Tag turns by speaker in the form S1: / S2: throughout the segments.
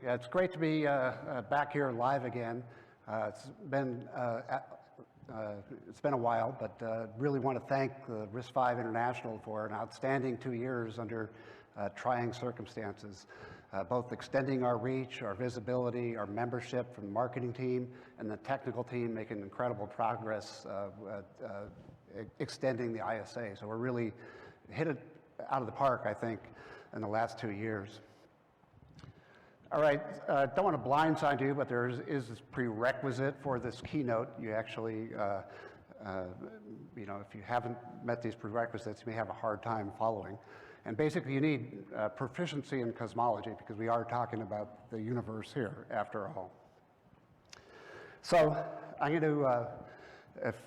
S1: Yeah, it's great to be back here live again. It's been a while, but really want to thank RISC-V International for an outstanding 2 years under trying circumstances, both extending our reach, our visibility, our membership from the marketing team, and the technical team making incredible progress extending the ISA. So we're really hit it out of the park, I think, in the last 2 years. All right, don't want to blindside you, but there is this prerequisite for this keynote. You actually, if you haven't met these prerequisites, you may have a hard time following. And basically, you need proficiency in cosmology because we are talking about the universe here, after all. So I'm going to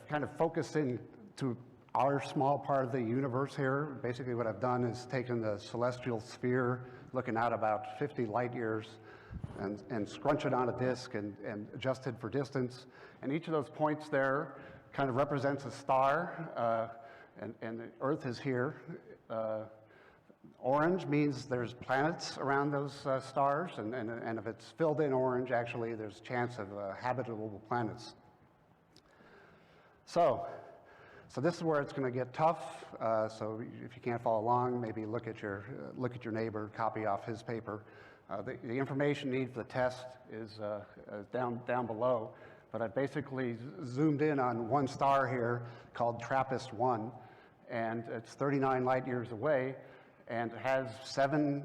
S1: kind of focus in to our small part of the universe here. Basically, what I've done is taken the celestial sphere, looking out about 50 light years, and scrunch it on a disk and adjusted for distance. And each of those points there kind of represents a star, and the Earth is here. Orange means there's planets around those stars, and if it's filled in orange, actually, there's a chance of habitable planets. So this is where it's going to get tough. So if you can't follow along, maybe look at your neighbor, copy off his paper. The information you need for the test is down below. But I basically zoomed in on one star here called TRAPPIST-1, and it's 39 light years away, and it has 7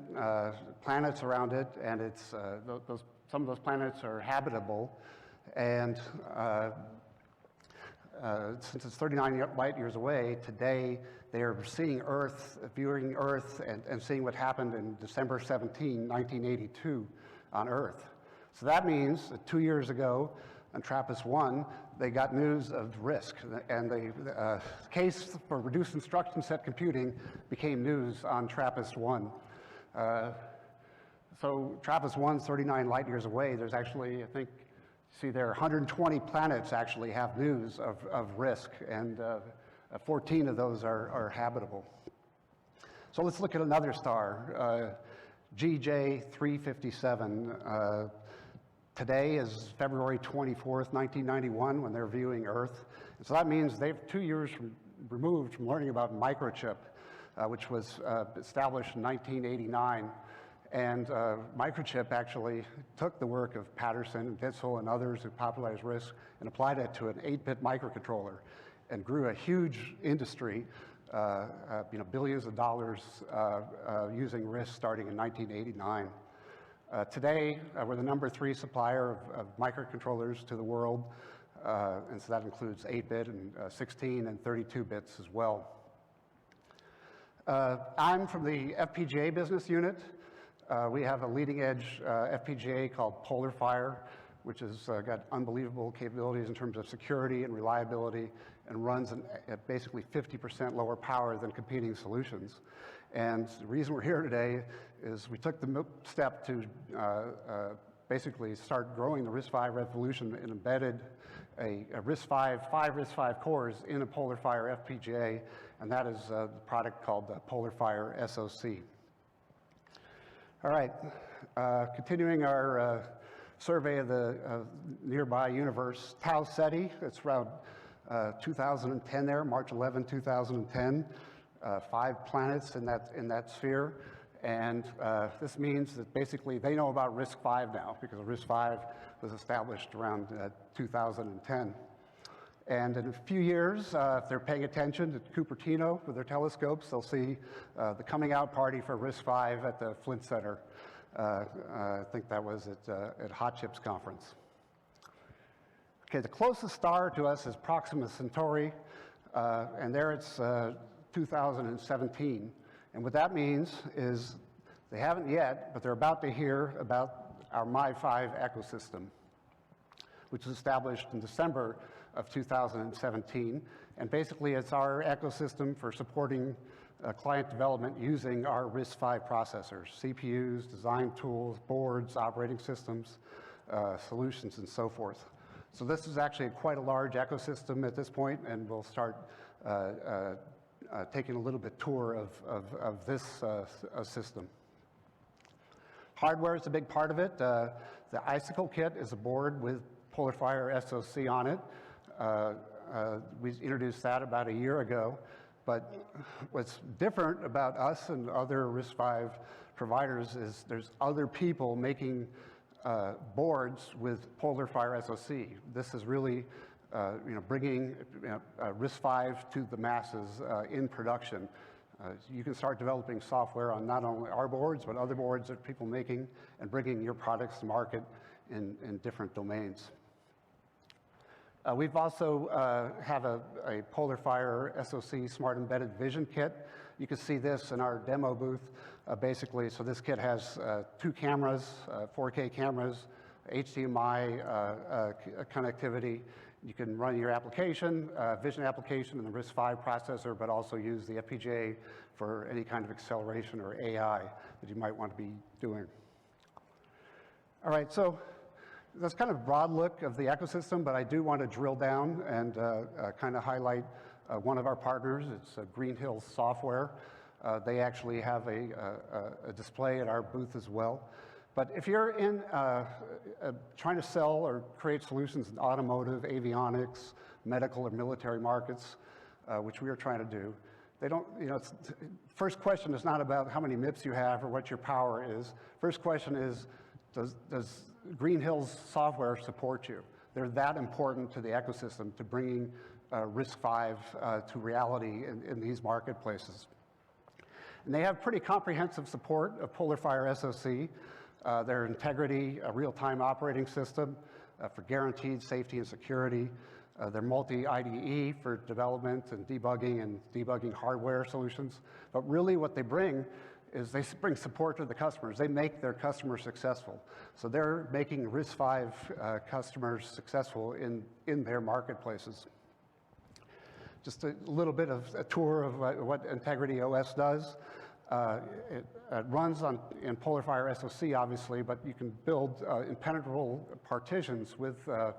S1: planets around it, and it's some of those planets are habitable, and since it's 39 light years away, today they are seeing Earth, viewing Earth, and seeing what happened in December 17, 1982 on Earth. So that means that 2 years ago on TRAPPIST-1, they got news of RISC, and the case for reduced instruction set computing became news on TRAPPIST-1. So TRAPPIST-1's 39 light years away. There's actually, I think, see there, 120 planets actually have news of RISC, and 14 of those are habitable. So let's look at another star, GJ357. Today is February 24th, 1991, when they're viewing Earth. And so that means they're 2 years removed from learning about Microchip, which was established in 1989. And Microchip actually took the work of Patterson and Ditzel and others who popularized RISC and applied it to an 8-bit microcontroller and grew a huge industry, billions of dollars using RISC starting in 1989. Today, we're the #3 supplier of microcontrollers to the world, and so that includes 8-bit and 16 and 32 bits as well. I'm from the FPGA business unit. We have a leading-edge FPGA called Polarfire, which has got unbelievable capabilities in terms of security and reliability, and runs at basically 50% lower power than competing solutions. And the reason we're here today is we took the step to basically start growing the RISC-V revolution and embedded a RISC-V, 5 RISC-V cores in a Polarfire FPGA, and that is the product called the Polarfire SoC. All right, continuing our survey of the nearby universe, Tau Ceti, it's around 2010 there, March 11, 2010, 5 planets in that sphere. And this means that basically they know about RISC-V now because RISC-V was established around 2010. And in a few years, if they're paying attention to Cupertino with their telescopes, they'll see the coming out party for RISC-V at the Flint Center. I think that was at Hot Chips Conference. Okay, the closest star to us is Proxima Centauri, and there it's 2017. And what that means is they haven't yet, but they're about to hear about our Mi-5 ecosystem, which was established in December of 2017. And basically, it's our ecosystem for supporting client development using our RISC-V processors, CPUs, design tools, boards, operating systems, solutions, and so forth. So this is actually quite a large ecosystem at this point, and we'll start taking a little bit tour of this system. Hardware is a big part of it. The Icicle Kit is a board with Polarfire SoC on it. We introduced that about a year ago. But what's different about us and other RISC-V providers is there's other people making boards with Polarfire SoC. This is really bringing RISC-V to the masses in production. You can start developing software on not only our boards, but other boards that people making and bringing your products to market in different domains. We've also have a Polarfire SoC Smart Embedded Vision Kit. You can see this in our demo booth, basically. So this kit has 2 cameras, 4K cameras, HDMI connectivity. You can run your application, vision application in the RISC-V processor, but also use the FPGA for any kind of acceleration or AI that you might want to be doing. All right, so that's kind of a broad look of the ecosystem, but I do want to drill down and kind of highlight one of our partners. It's Green Hills Software. They actually have a display at our booth as well. But if you're in trying to sell or create solutions in automotive, avionics, medical, or military markets, which we are trying to do, they don't, first question is not about how many MIPS you have or what your power is. First question is, does Green Hills Software support you? They're that important to the ecosystem, to bringing RISC-V to reality in these marketplaces. And they have pretty comprehensive support of Polarfire SoC. Their integrity, a real-time operating system for guaranteed safety and security. Their multi-IDE for development and debugging hardware solutions. But really what they bring is they bring support to the customers. They make their customers successful. So they're making RISC-V customers successful in their marketplaces. Just a little bit of a tour of what Integrity OS does. It runs in Polarfire SoC, obviously, but you can build impenetrable partitions with the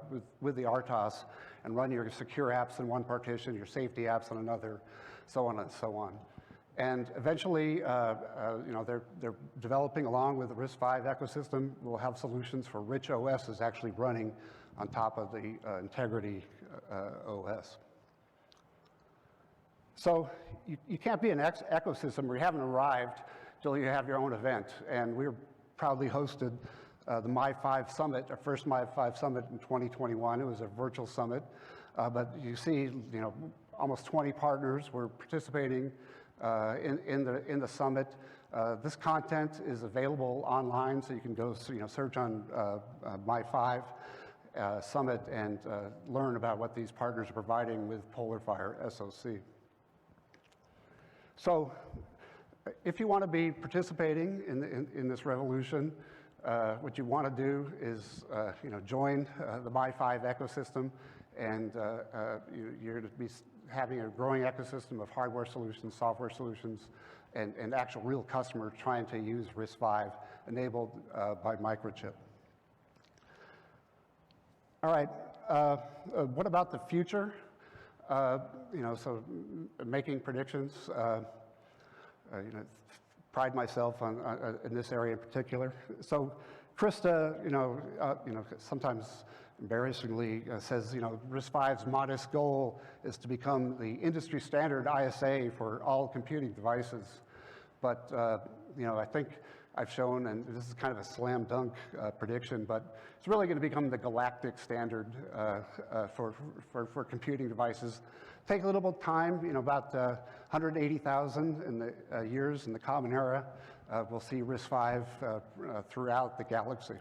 S1: RTOS and run your secure apps in one partition, your safety apps on another, so on and so on. And eventually, they're developing along with the RISC-V ecosystem. We'll have solutions for rich OSs actually running on top of the Integrity OS. So you can't be an ecosystem where you haven't arrived till you have your own event. And we're proudly hosted the Mi-5 Summit, our first Mi-5 Summit in 2021. It was a virtual summit. But you see, almost 20 partners were participating in the summit. This content is available online, so you can go search on Mi-5 Summit and learn about what these partners are providing with Polarfire SoC. So if you want to be participating in this revolution, what you want to do is join the Mi-5 ecosystem, and you're going to be having a growing ecosystem of hardware solutions, software solutions, and actual real customers trying to use RISC-V enabled by Microchip. All right, what about the future? So making predictions, pride myself in this area in particular. So Krista, sometimes embarrassingly says, RISC-V's modest goal is to become the industry standard ISA for all computing devices. But, I think I've shown, and this is kind of a slam dunk prediction, but it's really going to become the galactic standard for computing devices. Take a little bit of time, about 180,000 in the years in the Common Era. We'll see RISC-V throughout the galaxy.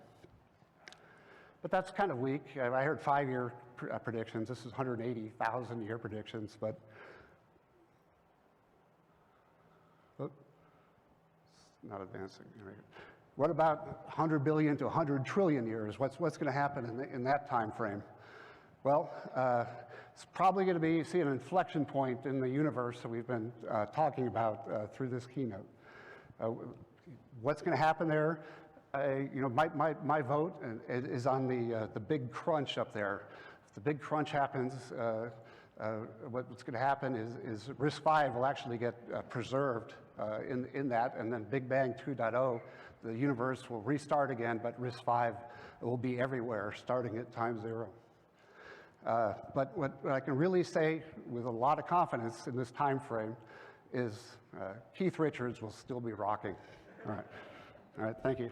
S1: But that's kind of weak. I heard 5-year predictions. This is 180,000 year predictions, but it's not advancing. What about 100 billion to 100 trillion years? What's going to happen in that time frame? Well, it's probably going to be see an inflection point in the universe that we've been talking about through this keynote. What's going to happen there? My vote is on the big crunch up there. If the big crunch happens, what's going to happen is RISC-V will actually get preserved in that, and then Big Bang 2.0, the universe will restart again, but RISC-V will be everywhere, starting at time 0. But what I can really say with a lot of confidence in this time frame is Keith Richards will still be rocking. All right, thank you.